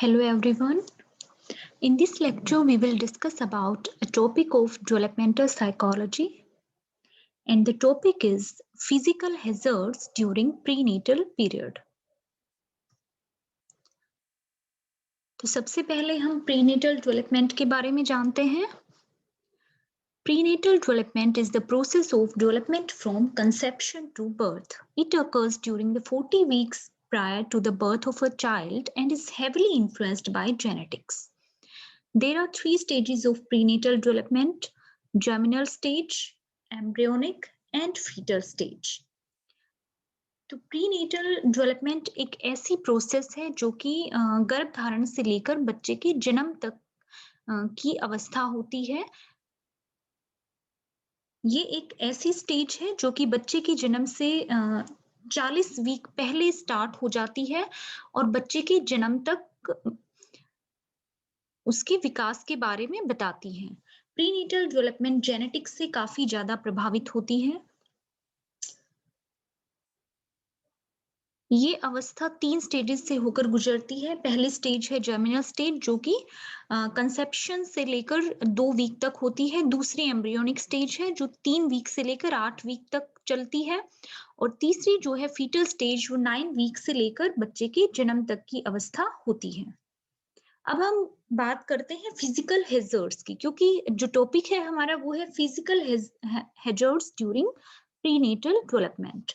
Hello everyone. In this lecture we will discuss about a topic of developmental psychology and the topic is physical hazards during prenatal period. तो सबसे पहले हम prenatal development के बारे में जानते हैं. Prenatal development is the process of development from conception to birth. It occurs during the 40 weeks prior to the birth of a child and is heavily influenced by genetics. There are three stages of prenatal development: germinal stage, embryonic and fetal stage. तो prenatal development एक ऐसी process है जो कि गर्भधारण से लेकर बच्चे के जन्म तक की अवस्था होती है. ये एक ऐसी स्टेज है जो कि बच्चे के जन्म से 40 वीक पहले स्टार्ट हो जाती है और बच्चे के जन्म तक उसके विकास के बारे में बताती है. प्रीनेटल डेवलपमेंट जेनेटिक्स से काफी ज्यादा प्रभावित होती है. ये अवस्था 3 स्टेजेस से होकर गुजरती है. पहली स्टेज है जर्मिनल स्टेज जो कि कंसेप्शन से लेकर 2 वीक तक होती है. दूसरी एम्ब्रियोनिक स्टेज है जो 3 वीक से लेकर 8 वीक तक चलती है और तीसरी जो है फीटल स्टेज वो 9 वीक से लेकर बच्चे के जन्म तक की अवस्था होती है. अब हम बात करते हैं फिजिकल हैजर्ड्स की, क्योंकि जो टॉपिक है हमारा वो है physical hazards during prenatal development.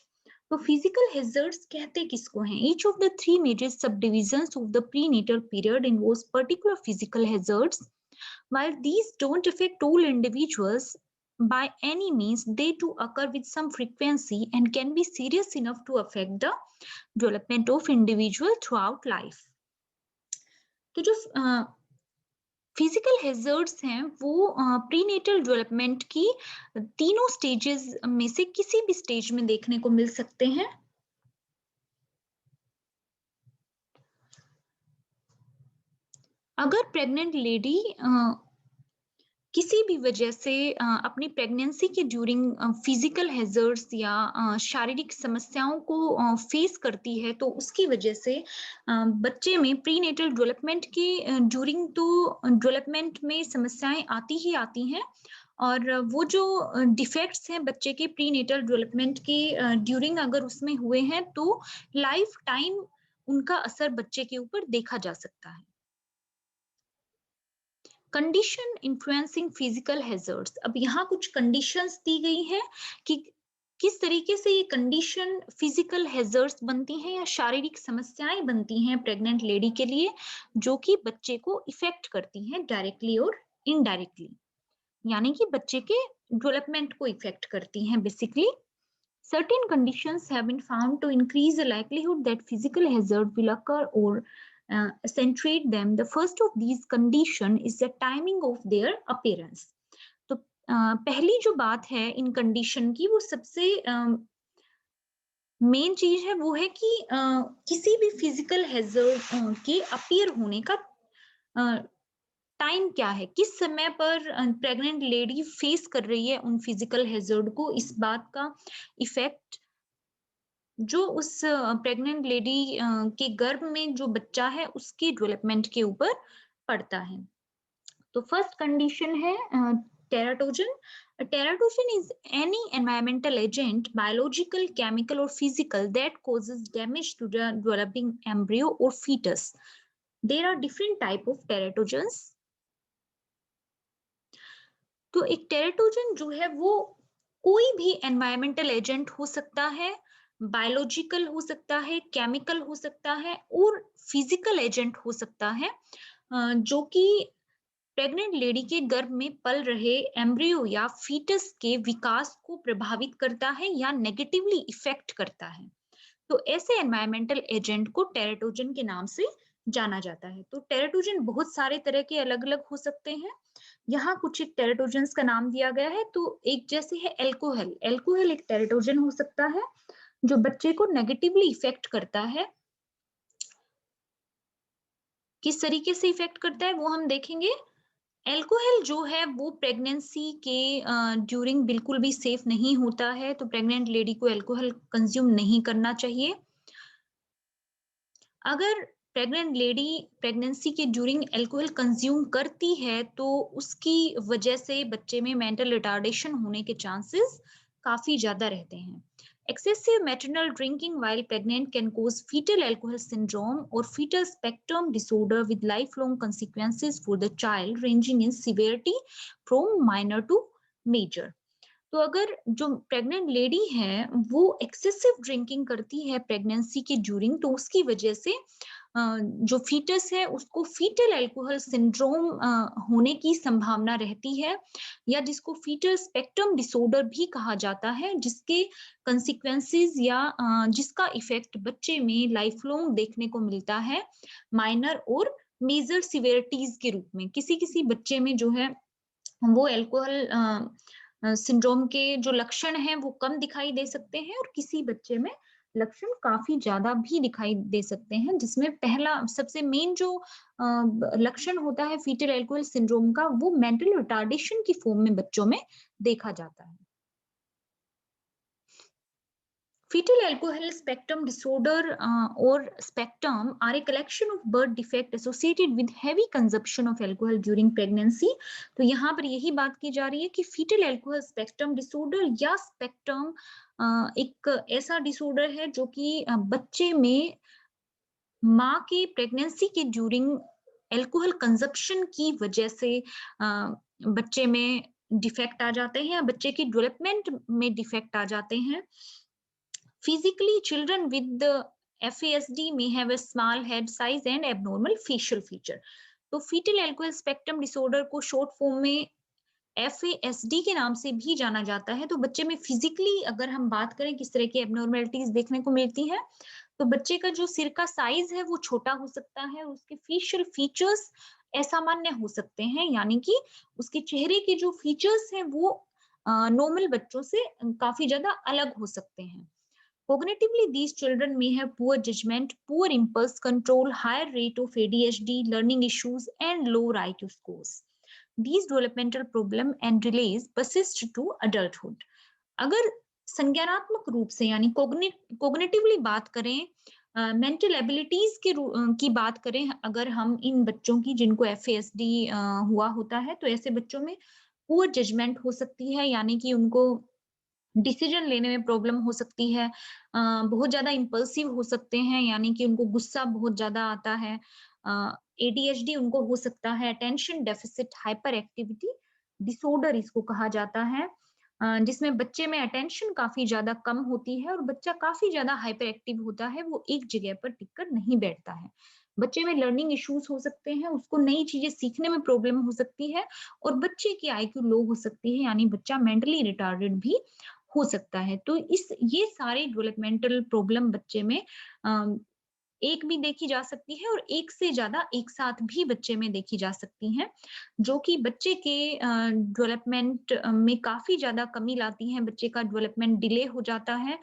तो फिजिकल हैजर्ड्स कहते किसको हैं? Each of the three major subdivisions of the prenatal period involves particular physical hazards. While these don't affect all individuals by any means, they do occur with some frequency and can be serious enough to affect the development of individual throughout life. तो जो physical hazards हैं वो prenatal development की तीनों stages में से किसी भी स्टेज में देखने को मिल सकते हैं. अगर प्रेग्नेंट लेडी किसी भी वजह से अपनी प्रेगनेंसी के ड्यूरिंग फिजिकल हैजर्ड्स या शारीरिक समस्याओं को फेस करती है तो उसकी वजह से बच्चे में प्रीनेटल डेवलपमेंट के ड्यूरिंग तो डेवलपमेंट में समस्याएं आती ही आती हैं और वो जो डिफेक्ट्स हैं बच्चे के प्रीनेटल डेवलपमेंट के ड्यूरिंग अगर उसमें हुए हैं तो लाइफ टाइम उनका असर बच्चे के ऊपर देखा जा सकता है. Condition influencing physical hazards. अब यहाँ कुछ कंडीशंस दी गई है कि किस तरीके से ये कंडीशन फिजिकल हैजर्ड्स बनती हैं या शारीरिक समस्याएं बनती हैं प्रेग्नेंट लेडी के लिए जो कि बच्चे को इफेक्ट करती हैं डायरेक्टली और इनडायरेक्टली, यानी कि बच्चे के डेवलपमेंट को इफेक्ट करती हैं basically. Certain conditions have been found to increase the likelihood that physical hazard will occur or accentuate them. The first of these condition is the timing of their appearance. तो पहली जो बात है इन condition की वो सबसे मेन चीज है वो है कि किसी भी फिजिकल हैजर्ड के अपीयर होने का टाइम क्या है, किस समय पर प्रेग्नेंट लेडी फेस कर रही है उन फिजिकल हैजर्ड को. इस बात का इफेक्ट जो उस प्रेग्नेंट लेडी के गर्भ में जो बच्चा है उसके डेवलपमेंट के ऊपर पड़ता है. तो फर्स्ट कंडीशन है teratogen. Teratogene is any environmental agent, biological, chemical or physical that causes damage to the developing embryo or fetus. There are different type of teratogens. तो एक टेराटोजन जो है वो कोई भी एनवायरमेंटल एजेंट हो सकता है, बायोलॉजिकल हो सकता है, केमिकल हो सकता है और फिजिकल एजेंट हो सकता है जो कि प्रेग्नेंट लेडी के गर्भ में पल रहे एम्ब्रियो या फीटस के विकास को प्रभावित करता है या नेगेटिवली इफेक्ट करता है. तो ऐसे एनवायरमेंटल एजेंट को टेराटोजन के नाम से जाना जाता है. तो टेराटोजन बहुत सारे तरह के अलग अलग हो सकते हैं. यहाँ कुछ एक टेराटोजेंस का नाम दिया गया है. तो एक जैसे है एल्कोहल. एल्कोहल एक टेराटोजन हो सकता है जो बच्चे को नेगेटिवली इफेक्ट करता है. किस तरीके से इफेक्ट करता है वो हम देखेंगे. एल्कोहल जो है वो प्रेगनेंसी के ड्यूरिंग बिल्कुल भी सेफ नहीं होता है, तो प्रेग्नेंट लेडी को एल्कोहल कंज्यूम नहीं करना चाहिए. अगर प्रेग्नेंट लेडी प्रेगनेंसी के ड्यूरिंग अल्कोहल कंज्यूम करती है तो उसकी वजह से बच्चे में मेंटल रिटार्डेशन होने के चांसेस काफी ज्यादा रहते हैं। Excessive maternal drinking while pregnant can cause fetal alcohol syndrome or fetal spectrum disorder with lifelong consequences for the child ranging in severity from minor to major। तो अगर जो प्रेग्नेंट लेडी है वो एक्सेसिव ड्रिंकिंग करती है pregnancy के during, तो उसकी वजह से जो फीटस है उसको फीटल अल्कोहल सिंड्रोम होने की संभावना रहती है, या जिसको फीटल स्पेक्ट्रम डिसऑर्डर भी कहा जाता है, जिसके कंसिक्वेंसेस या जिसका इफेक्ट बच्चे में लाइफ लॉन्ग देखने को मिलता है माइनर और मेजर सिवियरिटीज के रूप में। किसी किसी बच्चे में जो है वो अल्कोहल सिंड्रोम के जो लक्षण हैं वो कम दिखाई दे सकते हैं, और किसी बच्चे में लक्षण काफी ज्यादा भी दिखाई दे सकते हैं, जिसमें पहला सबसे मेन जो लक्षण होता है फीटल अल्कोहल सिंड्रोम का, वो मेंटल रिटार्डेशन की फॉर्म में बच्चों में देखा जाता है। Fetal alcohol spectrum disorder or spectrum are a collection of birth defect associated with heavy consumption of alcohol during pregnancy। तो यहाँ पर यही बात की जा रही है कि fetal alcohol spectrum disorder या spectrum एक ऐसा डिसऑर्डर है जो कि बच्चे में माँ के प्रेगनेंसी के ड्यूरिंग अल्कोहल कंजप्शन की वजह से बच्चे में डिफेक्ट आ जाते हैं या बच्चे की डेवलपमेंट में डिफेक्ट आ जाते हैं। Physically, children with the FASD may have a small head size and abnormal facial feature। तो fetal alcohol spectrum disorder को short form में FASD के नाम से भी जाना जाता है। तो बच्चे में फिजिकली अगर हम बात करें किस तरह की एबनॉर्मेलिटीज देखने को मिलती है, तो बच्चे का जो सिर का साइज है वो छोटा हो सकता है, उसके फेशियल फीचर्स असामान्य हो सकते हैं, यानी कि उसके चेहरे के जो फीचर्स हैं वो नॉर्मल बच्चों से काफी ज्यादा अलग हो सकते हैं। Cognitively, these children may have poor judgment, poor impulse control, higher rate of ADHD, learning issues, and lower IQ scores। These developmental problems and delays persist to adulthood। अगर संज्ञानात्मक रूप से यानी कोग्निटिवली बात करें, मेंटल एबिलिटीज की बात करें, अगर हम इन बच्चों की जिनको FASD हुआ होता है, तो ऐसे बच्चों में पुअर जजमेंट हो सकती है, यानी कि उनको डिसीजन लेने में प्रॉब्लम हो सकती है, बहुत ज्यादा इम्पल्सिव हो सकते हैं, यानी कि उनको गुस्सा बहुत ज्यादा आता है, ADHD उनको हो सकता है, attention deficit hyper activity disorder इसको कहा जाता है, जिसमें बच्चे में अटेंशन काफी ज्यादा कम होती है और बच्चा काफी ज्यादा हाइपर एक्टिव होता है, वो एक जगह पर टिककर नहीं बैठता है। बच्चे में लर्निंग इश्यूज हो सकते हैं, उसको नई चीजें सीखने में प्रॉब्लम हो सकती है, और बच्चे की IQ लो हो सकती है, यानी बच्चा मेंटली रिटार्डेड भी हो सकता है। तो ये सारे डेवलपमेंटल प्रॉब्लम बच्चे में एक भी देखी जा सकती है और एक से ज्यादा एक साथ भी बच्चे में देखी जा सकती हैं, जो कि बच्चे के डेवलपमेंट में काफी ज्यादा कमी लाती हैं, बच्चे का डेवलपमेंट डिले हो जाता है,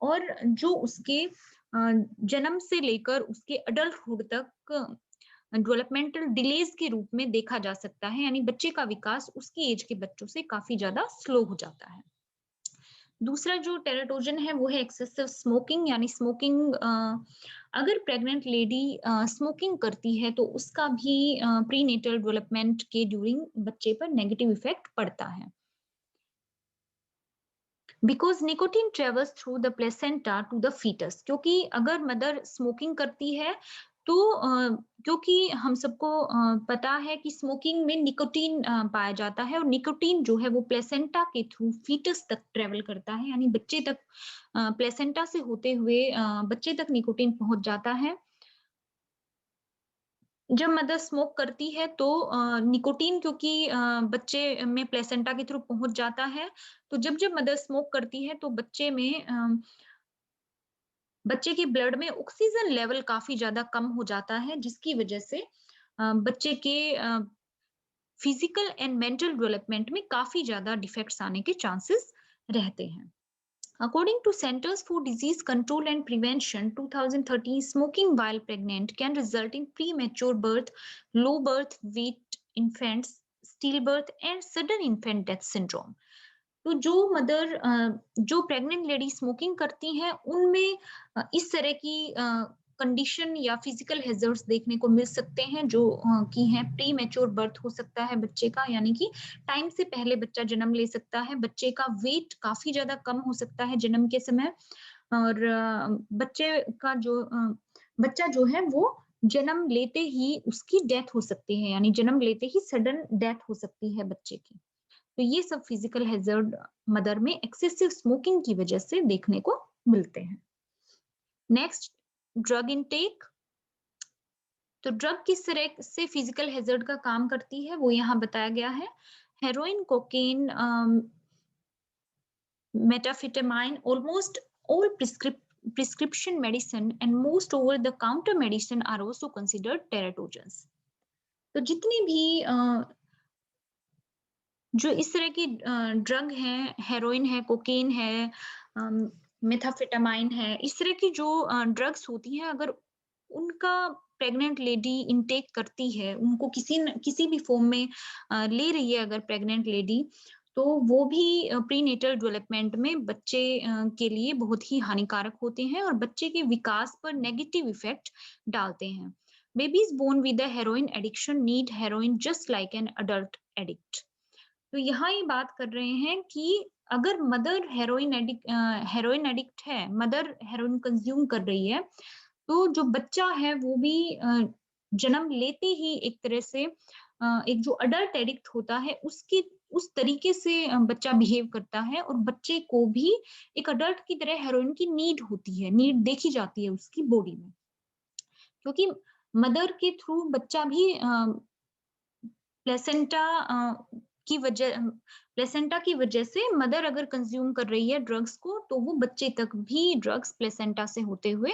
और जो उसके जन्म से लेकर उसके अडल्टहुड तक डेवलपमेंटल डिलेज के रूप में देखा जा सकता है, यानी बच्चे का विकास उसकी एज के बच्चों से काफी ज्यादा स्लो हो जाता है। दूसरा जो टेराटोजन है वो है एक्सेसिव स्मोकिंग, यानी स्मोकिंग अगर प्रेग्नेंट लेडी स्मोकिंग करती है तो उसका भी प्रीनेटल डेवलपमेंट के ड्यूरिंग बच्चे पर नेगेटिव इफेक्ट पड़ता है। Because nicotine travels through the placenta to the foetus, क्योंकि अगर मदर स्मोकिंग करती है तो क्योंकि हम सबको पता है कि स्मोकिंग में निकोटीन पाया जाता है, और निकोटीन जो है वो प्लेसेंटा के थ्रू फीटस तक ट्रेवल करता है, यानी बच्चे तक प्लेसेंटा से होते हुए बच्चे तक निकोटीन पहुंच जाता है। जब मदर स्मोक करती है तो निकोटीन क्योंकि बच्चे में प्लेसेंटा के थ्रू पहुंच जाता है, तो जब मदर स्मोक करती है तो बच्चे के ब्लड में ऑक्सीजन लेवल काफी ज्यादा कम हो जाता है, जिसकी वजह से बच्चे के फिजिकल एंड मेंटल डेवलपमेंट में काफी ज्यादा डिफेक्ट्स आने के चांसेस रहते हैं। According to Centers for Disease Control and Prevention 2013, smoking while pregnant can result in premature birth, low birth weight infants, stillbirth and sudden infant death syndrome। तो जो pregnant lady smoking करती हैं उनमें इस तरह की कंडीशन या फिजिकल हैजर्ड्स देखने को मिल सकते हैं जो कि हैं प्री मैच्योर बर्थ हो सकता है बच्चे का, यानी कि टाइम से पहले बच्चा जन्म ले सकता है। बच्चे का वेट काफ़ी ज़्यादा कम हो सकता है जन्म के समय और बच्चा जो है वो जन्म लेते ही उसकी डेथ हो सकती है, यानी जन्म लेते ही सडन डेथ हो सकती है बच्चे की। तो ये सब फिजिकल हैजर्ड मदर में एक्सेसिव स्मोकिंग की वजह से देखने को मिलते हैं। Next, drug intake. तो ड्रग किस तरह से फिजिकल हैजर्ड का काम करती है वो यहाँ बताया गया है। Heroin, cocaine, methamphetamine, almost all prescription medicine and most over the counter medicine are also considered teratogens. तो जितनी भी जो इस तरह की ड्रग हैं, हेरोइन है, कोकेन है, मेथाफेटामाइन है, इस तरह की जो ड्रग्स होती हैं, अगर उनका प्रेग्नेंट लेडी इनटेक करती है, उनको किसी भी फॉर्म में ले रही है अगर प्रेग्नेंट लेडी, तो वो भी प्रीनेटल डेवलपमेंट में बच्चे के लिए बहुत ही हानिकारक होते हैं और बच्चे के विकास पर नेगेटिव इफेक्ट डालते हैं। Babies born with the heroin addiction need heroin just like an adult addict. तो यहाँ ये बात कर रहे हैं कि अगर मदर हेरोइन एडिक्ट है, मदर हेरोइन कंज्यूम कर रही है, तो जो बच्चा है वो भी जन्म लेते ही एक तरह से एक जो अडल्ट एडिक्ट होता है उसकी उस तरीके से बच्चा बिहेव करता है और बच्चे को भी एक अडल्ट की तरह हेरोइन की नीड होती है, नीड देखी जाती है उसकी बॉडी में, क्योंकि मदर के थ्रू बच्चा भी प्लेसेंटा की वजह से मदर अगर कंज्यूम कर रही है ड्रग्स को, तो वो बच्चे तक भी ड्रग्स प्लेसेंटा से होते हुए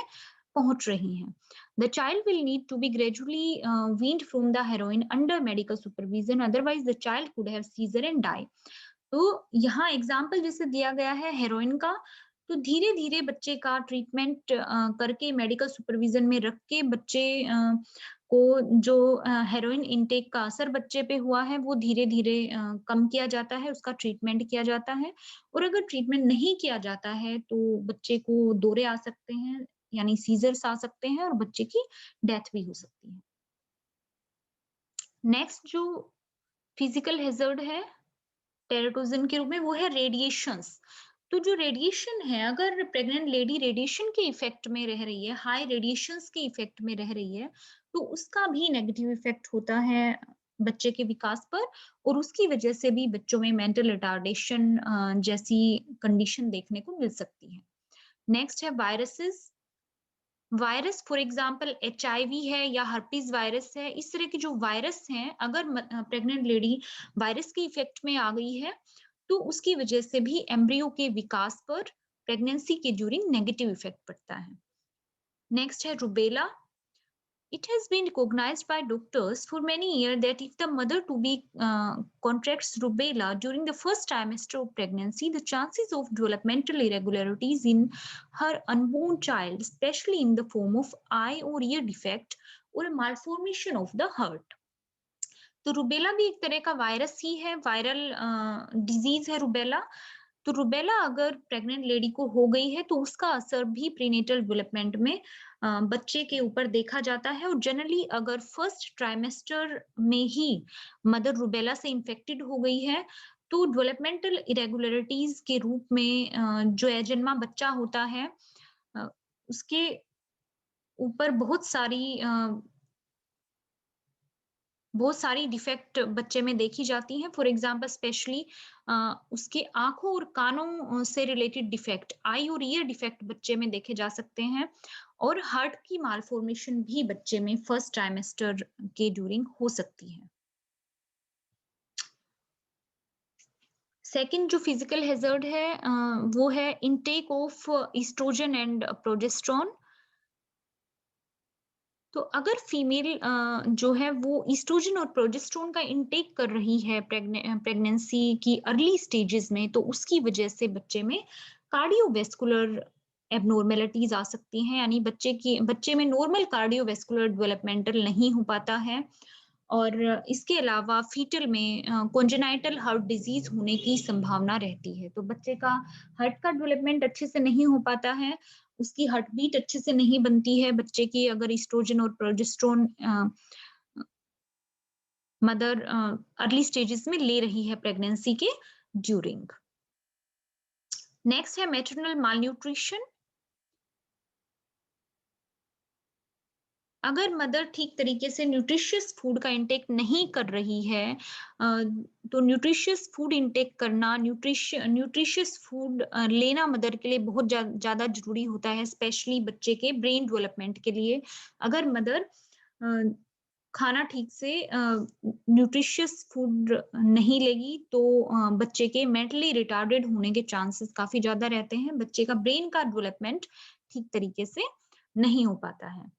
पहुंच रही हैं। The child will need to be gradually weaned from the heroin under medical supervision, otherwise the child could have seizure and die. तो यहाँ एग्जाम्पल जैसे दिया गया है हेरोइन का, तो धीरे धीरे बच्चे का ट्रीटमेंट करके मेडिकल सुपरविजन में रख के बच्चे को जो हेरोइन इनटेक का असर बच्चे पे हुआ है वो धीरे धीरे कम किया जाता है, उसका ट्रीटमेंट किया जाता है। और अगर ट्रीटमेंट नहीं किया जाता है तो बच्चे को दौरे आ सकते हैं, यानी सीजर्स आ सकते हैं और बच्चे की डेथ भी हो सकती है। नेक्स्ट जो फिजिकल हैजर्ड है टेराटोजन के रूप में वो है रेडिएशंस। तो जो रेडिएशन है, अगर प्रेग्नेंट लेडी रेडिएशन के इफेक्ट में रह रही है, हाई रेडिएशंस के इफेक्ट में रह रही है, तो उसका भी नेगेटिव इफेक्ट होता है बच्चे के विकास पर और उसकी वजह से भी बच्चों में मेंटल रिटार्डेशन जैसी कंडीशन देखने को मिल सकती है। नेक्स्ट है viruses. Virus for example HIV है या हर्पीज वायरस है, इस तरह के जो वायरस हैं, अगर प्रेग्नेंट लेडी वायरस के इफेक्ट में आ गई है तो उसकी वजह से भी एम्ब्रियो के विकास पर प्रेगनेंसी के ड्यूरिंग नेगेटिव इफेक्ट पड़ता है। नेक्स्ट है rubella. It has been recognized by doctors for many years that if the mother to be contracts rubella during the first trimester of pregnancy, the chances of developmental irregularities in her unborn child, especially in the form of eye or ear defect or a malformation of the heart. तो rubella भी एक तरह का virus ही है, viral disease है rubella. तो rubella अगर pregnant lady को हो गई है तो उसका असर भी प्रीनेटल डेवलपमेंट में बच्चे के ऊपर देखा जाता है और जनरली अगर फर्स्ट ट्राइमेस्टर में ही मदर रुबेला से इन्फेक्टेड हो गई है तो डेवलपमेंटल इरेगुलरिटीज के रूप में जो अजन्मा बच्चा होता है उसके ऊपर बहुत सारी डिफेक्ट बच्चे में देखी जाती हैं। फॉर एग्जांपल स्पेशली उसके आंखों और कानों से रिलेटेड डिफेक्ट, आई और ईयर डिफेक्ट बच्चे में देखे जा सकते हैं और हार्ट की मालफॉर्मेशन भी बच्चे में फर्स्ट ट्राइमेस्टर के ड्यूरिंग हो सकती है। सेकंड जो फिजिकल हैजर्ड है वो है intake of oestrogen and progesterone. तो अगर फीमेल जो है वो ईस्ट्रोजन और प्रोजेस्टेरोन का इनटेक कर रही है प्रेगनेंसी की अर्ली स्टेजेस में, तो उसकी वजह से बच्चे में कार्डियोवैस्कुलर एबनॉर्मेलिटीज आ सकती हैं, यानी बच्चे में नॉर्मल कार्डियोवैस्कुलर डेवलपमेंटल नहीं हो पाता है और इसके अलावा फीटल में कॉन्जेनाइटल हार्ट डिजीज होने की संभावना रहती है। तो बच्चे का हार्ट का डेवलपमेंट अच्छे से नहीं हो पाता है, उसकी हार्ट बीट अच्छे से नहीं बनती है बच्चे की, अगर एस्ट्रोजन और प्रोजेस्टेरोन मदर अर्ली स्टेजेस में ले रही है प्रेगनेंसी के ड्यूरिंग। नेक्स्ट है मैटरनल मालन्यूट्रिशन। अगर मदर ठीक तरीके से न्यूट्रिशियस फूड का इंटेक नहीं कर रही है, तो न्यूट्रिशियस फूड इंटेक करना, न्यूट्रिशियस फूड लेना मदर के लिए बहुत ज्यादा जरूरी होता है, स्पेशली बच्चे के ब्रेन डेवलपमेंट के लिए। अगर मदर खाना ठीक से न्यूट्रिशियस फूड नहीं लेगी तो बच्चे के मेंटली रिटार्डेड होने के चांसेस काफी ज्यादा रहते हैं, बच्चे का ब्रेन का डेवलपमेंट ठीक तरीके से नहीं हो पाता है।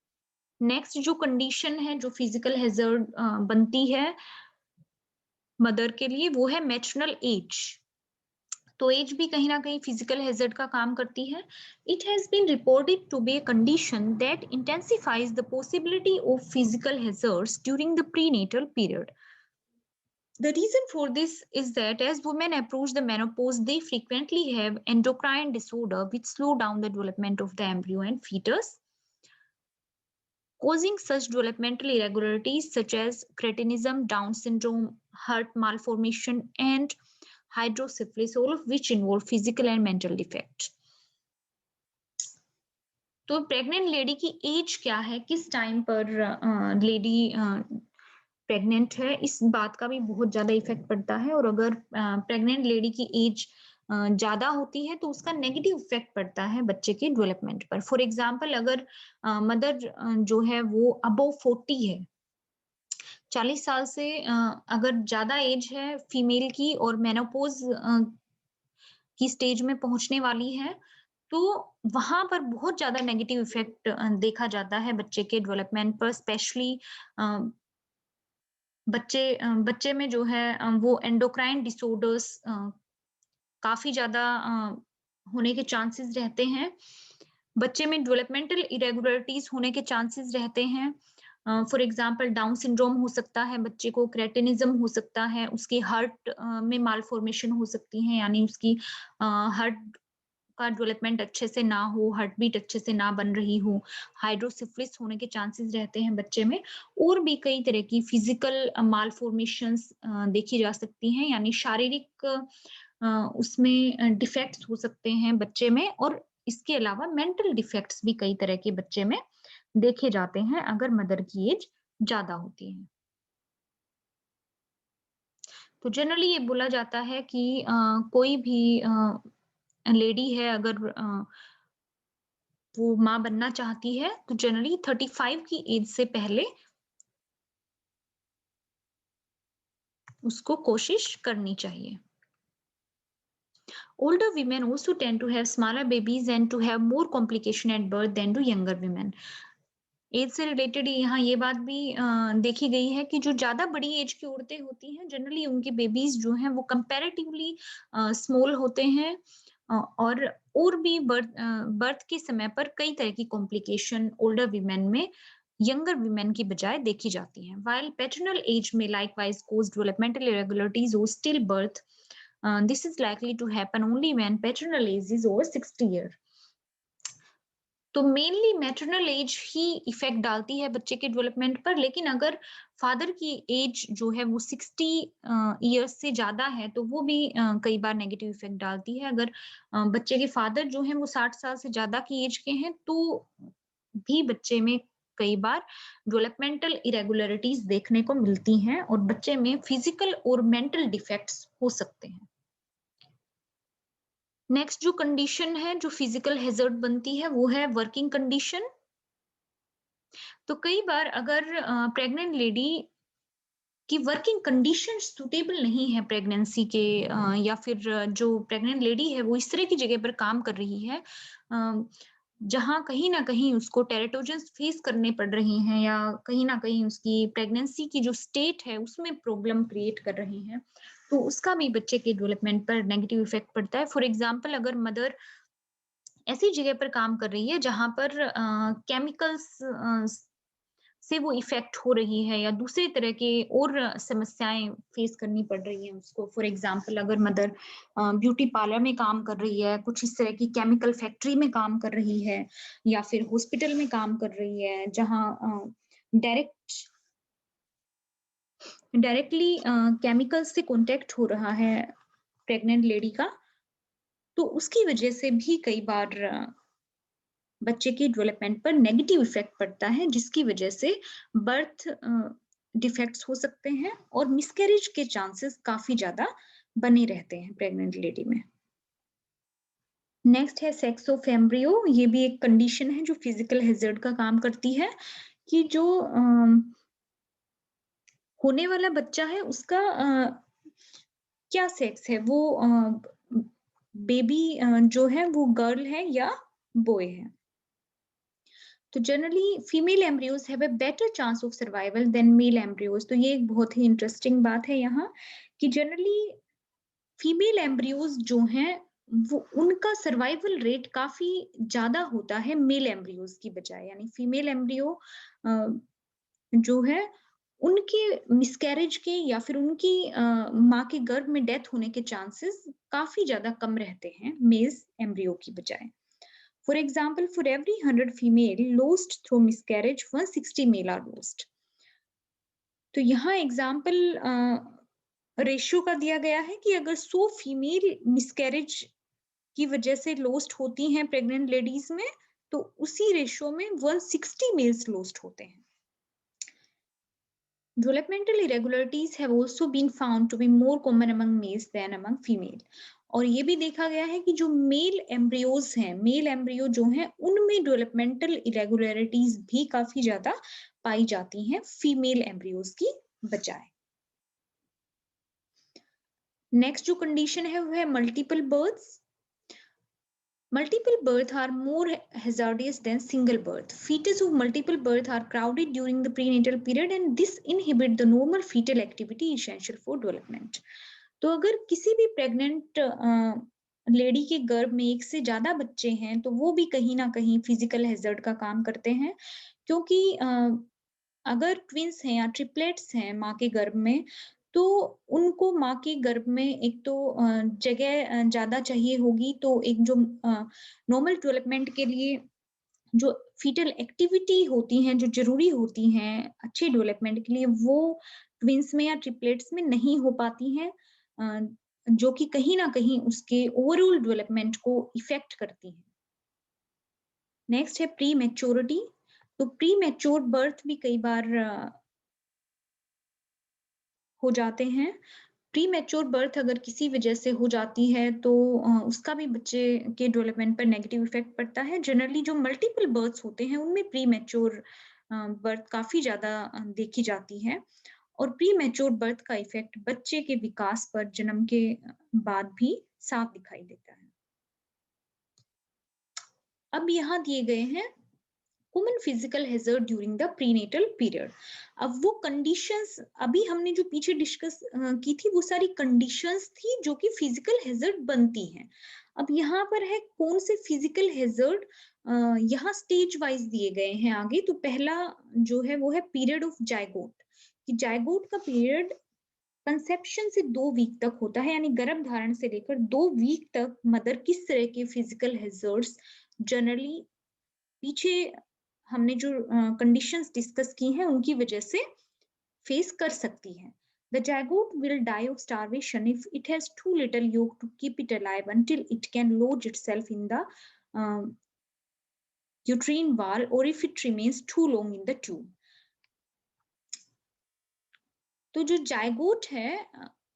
नेक्स्ट जो कंडीशन है, जो फिजिकल हैजर्ड बनती है मदर के लिए, वो है मैटरनल एज। तो एज भी कहीं ना कहीं फिजिकल हैजर्ड का काम करती है। It has been reported to be a condition that intensifies the possibility of physical hazards during the prenatal period. The reason for this is that as women approach the menopause, they frequently have endocrine disorder which slow down the development of the embryo and fetus, causing such developmental irregularities such as cretinism, Down syndrome, heart malformation, and hydrocephalus, all of which involve physical and mental defects. तो pregnant lady की as क्या है, किस time पर lady pregnant है, इस बात का भी बहुत ज्यादा इफेक्ट पड़ता है। और अगर प्रेग्नेंट लेडी की एज ज्यादा होती है तो उसका नेगेटिव इफेक्ट पड़ता है बच्चे के डेवलपमेंट पर। फॉर एग्जाम्पल, अगर मदर जो है वो अबव 40 है, 40 साल से अगर ज्यादा एज है फीमेल की और मेनोपॉज की स्टेज में पहुंचने वाली है, तो वहां पर बहुत ज्यादा नेगेटिव इफेक्ट देखा जाता है बच्चे के डेवलपमेंट पर, स्पेशली बच्चे में जो है वो एंडोक्राइन डिसऑर्डर्स काफी ज्यादा होने के चांसेस रहते हैं, बच्चे में डेवलपमेंटल इरेगुलरिटीज होने के चांसेस रहते हैं। फॉर एग्जाम्पल, डाउन सिंड्रोम हो सकता है बच्चे को, क्रेटिनिज्म हो सकता है, उसकी हार्ट में मालफॉर्मेशन हो सकती है, यानी उसकी हार्ट का डेवलपमेंट अच्छे से ना हो, हार्ट बीट अच्छे से ना बन रही हो, हाइड्रोसिफिलिस होने के चांसेस रहते हैं बच्चे में। और भी कई तरह की फिजिकल मालफॉर्मेशंस देखी जा सकती हैं, यानी शारीरिक उसमें डिफेक्ट्स हो सकते हैं बच्चे में। और इसके अलावा मेंटल डिफेक्ट्स भी कई तरह के बच्चे में देखे जाते हैं अगर मदर की एज ज्यादा होती है। तो जनरली ये बोला जाता है कि कोई भी लेडी है, अगर वो माँ बनना चाहती है, तो जनरली 35 की एज से पहले उसको कोशिश करनी चाहिए। Older women also tend to have smaller babies and to have more complication at birth than do younger women. Age से रिलेटेड यहाँ ये बात भी देखी गई है कि जो ज्यादा बड़ी एज की औरतें होती हैं, जनरली उनके बेबीज जो हैं वो कंपैरेटिवली स्मॉल होते हैं, और भी बर्थ के समय पर कई तरह की कॉम्प्लिकेशन ओल्डर वीमेन में यंगर वीमेन की बजाय देखी जाती हैं। While paternal age may likewise cause developmental irregularities or stillbirth, this is likely to happen only when paternal age is over 60 years. तो मेनली मैटरनल एज ही इफेक्ट डालती है बच्चे के डेवलपमेंट पर, लेकिन अगर फादर की एज जो है वो 60 इयर्स से ज्यादा है तो वो भी कई बार नेगेटिव इफेक्ट डालती है। अगर बच्चे के फादर जो है वो 60 साल से ज्यादा की एज के हैं तो भी बच्चे में कई बार डेवलपमेंटल इरेगुलरिटीज देखने को मिलती हैं और बच्चे में फिजिकल और मेंटल डिफेक्ट्स हो सकते हैं। नेक्स्ट जो कंडीशन है जो फिजिकल हैजर्ड बनती है वो है वर्किंग कंडीशन। तो कई बार अगर प्रेग्नेंट लेडी की वर्किंग कंडीशन सुटेबल नहीं है प्रेगनेंसी के, या फिर जो प्रेग्नेंट लेडी है वो इस तरह की जगह पर काम कर रही है जहां कहीं ना कहीं उसको टेरेटोजेंस फेस करने पड़ रही हैं, या कहीं ना कहीं उसकी प्रेगनेंसी की जो स्टेट है उसमें प्रॉब्लम क्रिएट कर रही हैं, तो उसका भी बच्चे के डेवलपमेंट पर नेगेटिव इफेक्ट पड़ता है। फॉर एग्जाम्पल, अगर मदर ऐसी जगह पर काम कर रही है जहां पर केमिकल्स से वो इफ़ेक्ट हो रही है या दूसरे तरह के और समस्याएँ फेस करनी पड़ रही हैं उसको। फॉर एग्ज़ाम्पल अगर मदर ब्यूटी पार्लर में काम कर रही है, कुछ इस तरह की केमिकल फैक्ट्री में काम कर रही है या फिर हॉस्पिटल में काम कर रही है जहाँ डायरेक्टली केमिकल से कॉन्टैक्ट हो रहा है प्रेग्नेंट लेडी का, तो उसकी वजह से भी कई बार बच्चे की डेवलपमेंट पर नेगेटिव इफ़ेक्ट पड़ता है, जिसकी वजह से बर्थ डिफेक्ट्स हो सकते हैं और मिसकैरेज के चांसेस काफ़ी ज़्यादा बने रहते हैं प्रेग्नेंट लेडी में। नेक्स्ट है सेक्स ऑफ एम्ब्रियो, ये भी एक कंडीशन है जो फिजिकल हैज़ार्ड का काम करती है कि जो होने वाला बच्चा है उसका क्या सेक्स है, वो बेबी जो है वो गर्ल है या बॉय है। तो generally female embryos have a better chance of survival than male embryos. तो ये एक बहुत ही इंटरेस्टिंग बात है यहाँ कि जनरली फीमेल एम्ब्रियोज जो हैं वो उनका सर्वाइवल रेट काफी ज्यादा होता है मेल एम्ब्रियोज की बजाय, यानी फीमेल एम्ब्रियो जो है उनके मिसकैरेज के या फिर उनकी माँ के गर्भ में डेथ होने के चांसेस काफी ज्यादा कम रहते हैं मेल एम्ब्रियो की बजाय। For example, for every 100 female lost through miscarriage, 160 male are lost. तो यहाँ एग्जाम्पल रेशियो का दिया गया है कि अगर 100 फीमेल मिसकैरेज की वजह से लोस्ट होती हैं प्रेग्नेंट लेडीज में, तो उसी रेशियो में 160 मेल्स लोस्ट होते हैं। Developmental irregularities have also been found to be more common among males than among female. और ये भी देखा गया है कि जो मेल एम्ब्रियोज हैं, मेल एम्ब्रियो जो हैं, उनमें डेवलपमेंटल इरेगुलरिटीज भी काफी ज्यादा पाई जाती हैं फीमेल एम्ब्रियोज की बजाय। नेक्स्ट जो कंडीशन है वो है multiple births. Multiple births are more hazardous than single birth. Fetus of multiple birth are crowded during the prenatal period and this inhibit the normal fetal activity essential for development. तो अगर किसी भी pregnant lady के गर्भ में एक से ज्यादा बच्चे हैं तो वो भी कहीं ना कहीं फिजिकल हैजर्ड का काम करते हैं, क्योंकि अगर ट्विंस हैं या ट्रिपलेट्स हैं माँ के गर्भ में, तो उनको माँ के गर्भ में एक तो जगह ज़्यादा चाहिए होगी, तो एक जो नॉर्मल डेवलपमेंट के लिए जो फीटल एक्टिविटी होती हैं, जो ज़रूरी होती हैं अच्छे डेवलपमेंट के लिए, वो ट्विन्स में या ट्रिपलेट्स में नहीं हो पाती हैं, जो कि कहीं न कहीं उसके ओवरऑल डेवलपमेंट को इफ़ेक्ट करती हैं। नेक्स्ट है प्रीमैच्योरिटी। तो प्रीमैच्योर बर्थ भी कई बार हो जाते हैं। प्रीमैच्योर बर्थ अगर किसी वजह से हो जाती है तो उसका भी बच्चे के डेवलपमेंट पर नेगेटिव इफ़ेक्ट पड़ता है। जनरली जो मल्टीपल बर्थ्स होते हैं उनमें प्रीमैच्योर बर्थ काफ़ी ज़्यादा देखी जाती है और प्रीमैच्योर बर्थ का इफ़ेक्ट बच्चे के विकास पर जन्म के बाद भी साफ दिखाई देता है। अब यहाँ दिए गए हैं common physical hazard during the prenatal period. अब वो कंडीशंस अभी हमने जो पीछे डिस्कस की थी, वो सारी कंडीशंस थी जो कि फिजिकल हैजर्ड बनती हैं। अब यहाँ पर है कौन से फिजिकल हैजर्ड यहाँ स्टेज वाइज दिए गए हैं आगे। तो पहला जो है वो है पीरियड ऑफ जायगोट, कि जायगोट का पीरियड कंसेप्शन से 2 वीक तक होता है, यानी गर्भ धारण से लेकर 2 वीक तक मदर किस तरह के फिजिकल हैजर्ड्स जनरली पीछे हमने जो कंडीशंस डिस्कस की हैं उनकी वजह से फेस कर सकती है। The zygote will die of starvation if it has too little yolk to keep it alive until it can lodge itself in the uterine wall or if it remains too long in the tube. तो जो zygote है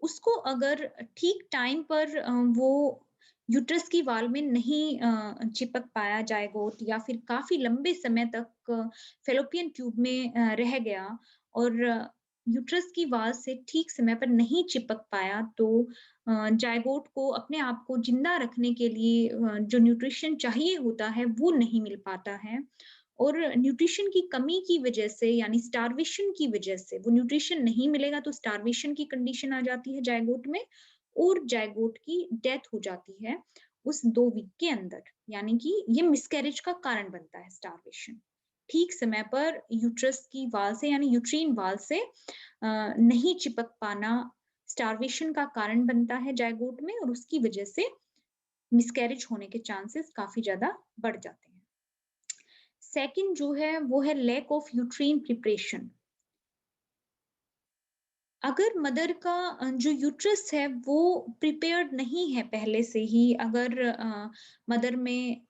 उसको अगर ठीक time पर वो uterus की वाल में नहीं चिपक पाया जायगोट या फिर काफी लंबे समय तक फेलोपियन ट्यूब में रह गया और यूट्रस की वाल से ठीक समय पर नहीं चिपक पाया, तो जायगोट को अपने आप को जिंदा रखने के लिए जो न्यूट्रिशन चाहिए होता है वो नहीं मिल पाता है और न्यूट्रिशन की कमी की वजह से यानी स्टार्वेशन की वजह से, वो न्यूट्रिशन नहीं मिलेगा तो स्टार्वेशन की कंडीशन आ जाती है जायगोट में और जायगोट की डेथ हो जाती है उस 2 वीक के अंदर, यानी कि ये मिसकैरेज का कारण बनता है स्टार्वेशन। ठीक समय पर यूट्रस की वाल से यानी यूट्रीन वाल से नहीं चिपक पाना स्टार्वेशन का कारण बनता है जायगोट में, और उसकी वजह से मिसकैरेज होने के चांसेस काफी ज्यादा बढ़ जाते हैं। सेकंड जो है वो है लैक ऑफ यूट्रीन प्रिपरेशन। अगर मदर का जो यूट्रस है वो प्रिपेयर्ड नहीं है पहले से ही, अगर मदर में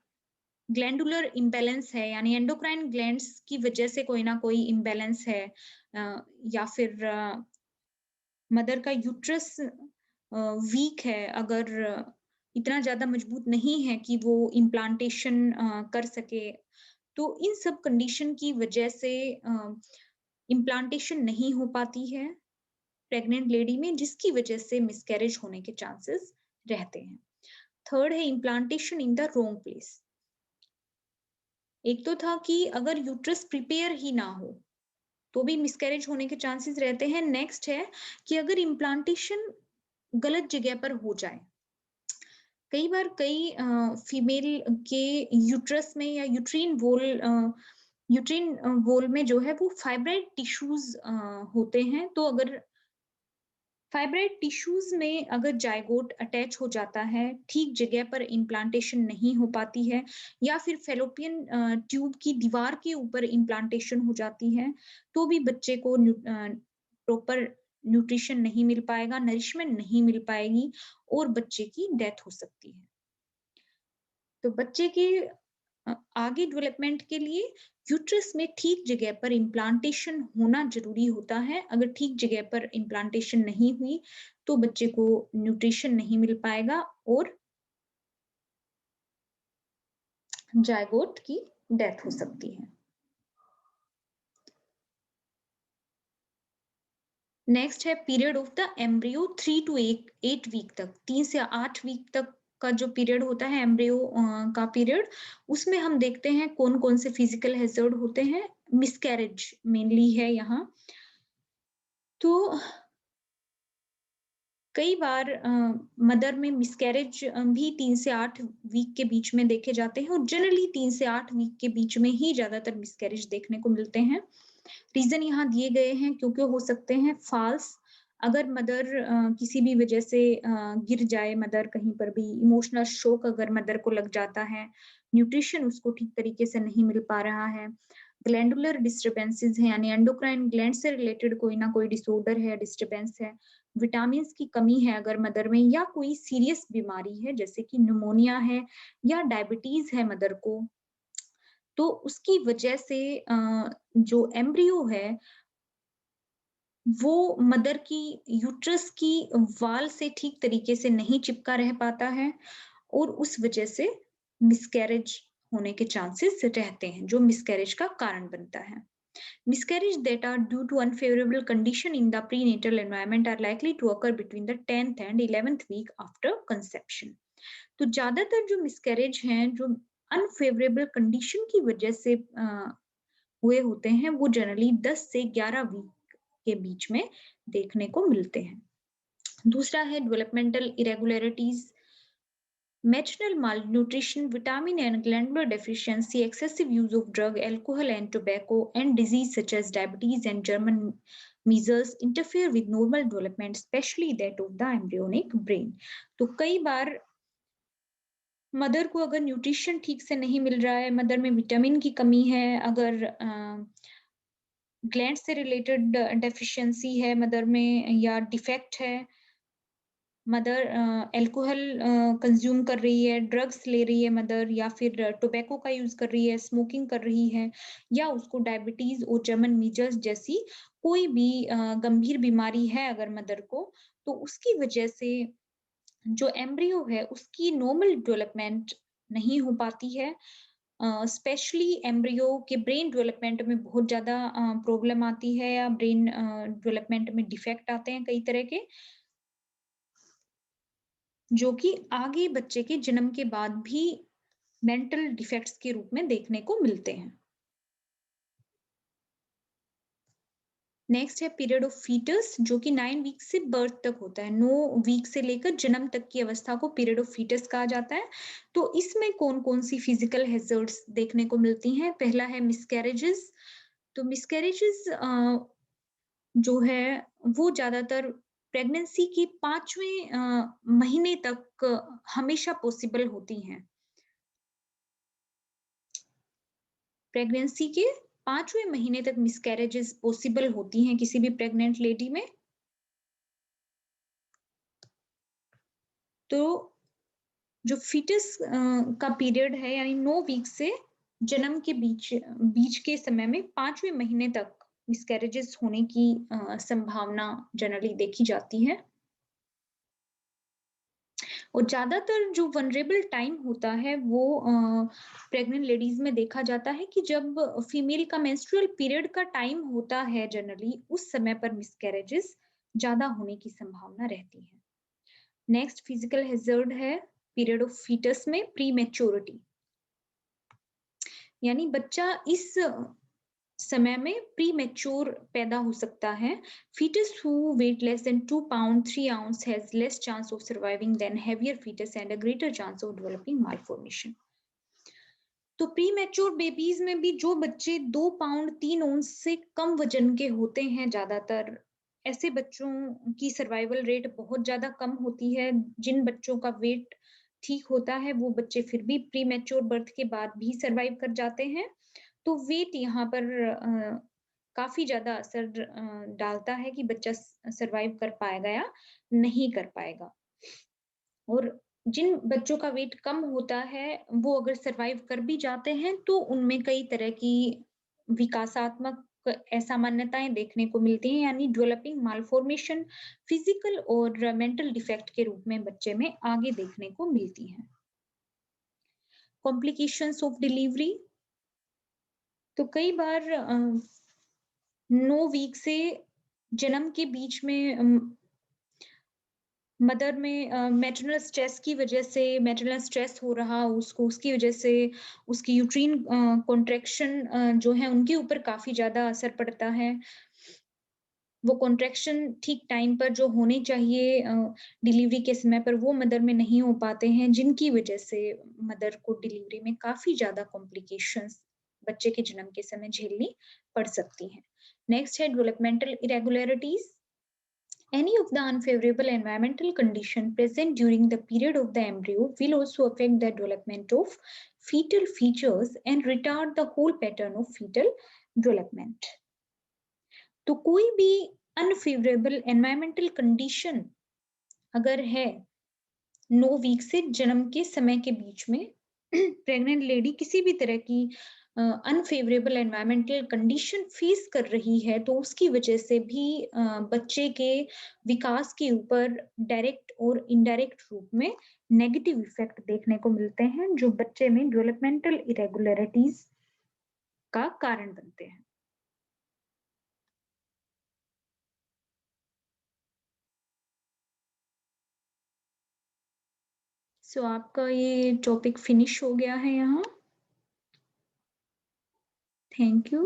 ग्लैंडुलर इम्बैलेंस है यानी एंडोक्राइन ग्लैंड्स की वजह से कोई ना कोई इम्बैलेंस है, या फिर मदर का यूट्रस वीक है, अगर इतना ज़्यादा मजबूत नहीं है कि वो इम्प्लांटेशन कर सके, तो इन सब कंडीशन की वजह से इम्प्लांटेशन नहीं हो पाती है प्रेग्नेंट लेडी में, जिसकी वजह से मिसकैरेज होने के चांसेस रहते हैं। थर्ड है implantation in the wrong place. एक तो था कि अगर यूट्रस प्रिपेयर ही ना हो तो भी मिसकैरेज होने के चांसेस रहते हैं। नेक्स्ट है कि अगर इम्प्लांटेशन गलत जगह पर हो जाए, कई बार कई फीमेल के यूट्रस में या यूट्रीन वॉल में जो है वो फाइब्राइड टिश्यूज होते हैं। तो अगर फाइब्राइड टिश्यूज में अगर जाइगोट अटैच हो जाता है, ठीक जगह पर इम्प्लांटेशन नहीं हो पाती है, या फिर फेलोपियन ट्यूब की दीवार के ऊपर इम्प्लांटेशन हो जाती है, तो भी बच्चे को प्रॉपर न्यूट्रिशन नहीं मिल पाएगा, नरिशमेंट नहीं मिल पाएगी और बच्चे की डेथ हो सकती है। तो बच्चे के आगे डेवलपमेंट के लिए यूट्रस में ठीक जगह पर इम्प्लांटेशन होना जरूरी होता है। अगर ठीक जगह पर इम्प्लांटेशन नहीं हुई तो बच्चे को न्यूट्रिशन नहीं मिल पाएगा और जायगोट की डेथ हो सकती है। नेक्स्ट है period of the embryo 3 to 8 week तक, 3 से 8 वीक तक का जो पीरियड होता है एम्ब्रियो का पीरियड, उसमें हम देखते हैं कौन कौन से फिजिकल हैजर्ड होते हैं। मिसकैरेज मेनली है यहाँ। तो कई बार मदर में मिसकैरेज भी 3 से 8 वीक के बीच में देखे जाते हैं, और जनरली 3 से 8 वीक के बीच में ही ज्यादातर मिसकैरेज देखने को मिलते हैं। रीजन यहाँ दिए गए हैं क्योंकि हो सकते हैं फॉल्स, अगर मदर किसी भी वजह से गिर जाए, मदर कहीं पर भी इमोशनल शॉक अगर मदर को लग जाता है, न्यूट्रिशन उसको ठीक तरीके से नहीं मिल पा रहा है, ग्लैंडुलर डिस्टर्बेंसेस है यानी एंडोक्राइन ग्लैंड से रिलेटेड कोई ना कोई डिसऑर्डर है, डिस्टर्बेंस है, विटामिन की कमी है अगर मदर में, या कोई सीरियस बीमारी है जैसे कि न्यूमोनिया है या डायबिटीज है मदर को, तो उसकी वजह से जो एम्ब्रियो है वो मदर की यूट्रस की वाल से ठीक तरीके से नहीं चिपका रह पाता है, और उस वजह से मिसकैरेज होने के चांसेस रहते हैं, जो मिसकैरेज का कारण बनता है। Miscarriage that are due to unfavorable condition in the prenatal environment are likely to occur between the 10th and 11th week after conception. तो ज्यादातर जो मिसकैरेज हैं जो अनफेवरेबल कंडीशन की वजह से हुए होते हैं, वो जनरली 10 से 11 वीक के बीच में देखने को मिलते हैं। दूसरा है developmental irregularities, maternal malnutrition, vitamin and glandular deficiency, excessive use of drug, alcohol and tobacco, and disease such as diabetes and German measles interfere with normal development, especially that of the embryonic brain. तो कई बार mother को अगर nutrition ठीक से नहीं मिल रहा है, mother में विटामिन की कमी है, अगर ग्लैंड से रिलेटेड डेफिशिएंसी है मदर में या डिफेक्ट है, मदर अल्कोहल कंज्यूम कर रही है, ड्रग्स ले रही है मदर, या फिर टोबैको का यूज कर रही है, स्मोकिंग कर रही है, या उसको डायबिटीज और जर्मन मीजल्स जैसी कोई भी गंभीर बीमारी है अगर मदर को, तो उसकी वजह से जो एम्ब्रियो है उसकी नॉर्मल डेवलपमेंट नहीं हो पाती है। स्पेशली एम्ब्रियो के ब्रेन डेवलपमेंट में बहुत ज्यादा प्रॉब्लम आती है, या ब्रेन डेवलपमेंट में डिफेक्ट आते हैं कई तरह के, जो कि आगे बच्चे के जन्म के बाद भी मेंटल डिफेक्ट्स के रूप में देखने को मिलते हैं। नेक्स्ट है पीरियड ऑफ फीटस, जो कि 9 वीक से बर्थ तक होता है। 9 वीक से लेकर जन्म तक की अवस्था को पीरियड ऑफ फीटस कहा जाता है। तो इसमें कौन-कौन सी फिजिकल हैजर्ड्स देखने को मिलती हैं? पहला है मिसकैरेजेस। तो मिसकैरेजेस जो है वो ज़्यादातर प्रेगनेंसी के 5वें महीने तक हमेशा पॉसिबल होती हैं। प्रेगनेंसी के 5वें महीने तक मिसकैरेजेस पॉसिबल होती हैं किसी भी प्रेग्नेंट लेडी में। तो जो फीटस का पीरियड है यानी 9 वीक से जन्म के बीच के समय में 5वें महीने तक मिसकैरेजेस होने की संभावना जनरली देखी जाती है। और ज़्यादातर जो वल्नरेबल टाइम होता है वो प्रेग्नेंट लेडीज़ में देखा जाता है कि जब फीमेल का मेंस्ट्रुअल पीरियड का टाइम होता है जनरली, उस समय पर मिसकैरेजेस ज़्यादा होने की संभावना रहती है। नेक्स्ट फिजिकल हैज़र्ड है पीरियड ऑफ फीटस में प्रीमैच्योरिटी। यानी बच्चा इस समय में प्रीमैच्योर पैदा हो सकता है। Fetus who weight less than 2 pound 3 ounce has less chance of surviving than heavier fetus and a greater chance of developing malformation. तो प्रीमैच्योर बेबीज में भी जो बच्चे 2 पाउंड 3 औंस से कम वजन के होते हैं ज़्यादातर, ऐसे बच्चों की सर्वाइवल रेट बहुत ज़्यादा कम होती है। जिन बच्चों का वेट ठीक होता है, वो बच्चे फिर भी प्रीमैच्योर बर्थ के बाद भी सर्वाइव कर जाते हैं। तो वेट यहाँ पर काफ़ी ज़्यादा असर डालता है कि बच्चा सर्वाइव कर पाएगा या नहीं कर पाएगा। और जिन बच्चों का वेट कम होता है, वो अगर सर्वाइव कर भी जाते हैं, तो उनमें कई तरह की विकासात्मक असामान्यताएँ देखने को मिलती हैं, यानी डेवलपिंग मालफॉर्मेशन, फिजिकल और मेंटल डिफेक्ट के रूप में बच्चे में आगे देखने को मिलती हैं। कॉम्प्लिकेशंस ऑफ डिलीवरी, तो कई बार 9 वीक से जन्म के बीच में मदर में मैटरनल स्ट्रेस की वजह से मैटरनल स्ट्रेस हो रहा उसको, उसकी वजह से उसकी यूट्रीन कॉन्ट्रैक्शन जो है उनके ऊपर काफ़ी ज़्यादा असर पड़ता है। वो कॉन्ट्रैक्शन ठीक टाइम पर जो होने चाहिए डिलीवरी के समय पर वो मदर में नहीं हो पाते हैं, जिनकी वजह से मदर को डिलीवरी में काफ़ी ज़्यादा कॉम्प्लिकेशंस बच्चे के जन्म के समय झेलनी पड़ सकती हैं। नेक्स्ट है developmental irregularities. Any of the unfavorable environmental condition present during the period of the embryo will also affect the development of fetal features and retard the whole pattern of fetal development. तो कोई भी unfavourable environmental condition अगर है 9 week से जन्म के समय के बीच में प्रेग्नेंट लेडी किसी भी तरह की अनफेवरेबल एनवायरमेंटल कंडीशन फेस कर रही है, तो उसकी वजह से भी बच्चे के विकास के ऊपर डायरेक्ट और इनडायरेक्ट रूप में नेगेटिव इफेक्ट देखने को मिलते हैं, जो बच्चे में डेवलपमेंटल इरेगुलरिटीज का कारण बनते हैं। सो आपका ये टॉपिक फिनिश हो गया है यहाँ। Thank you.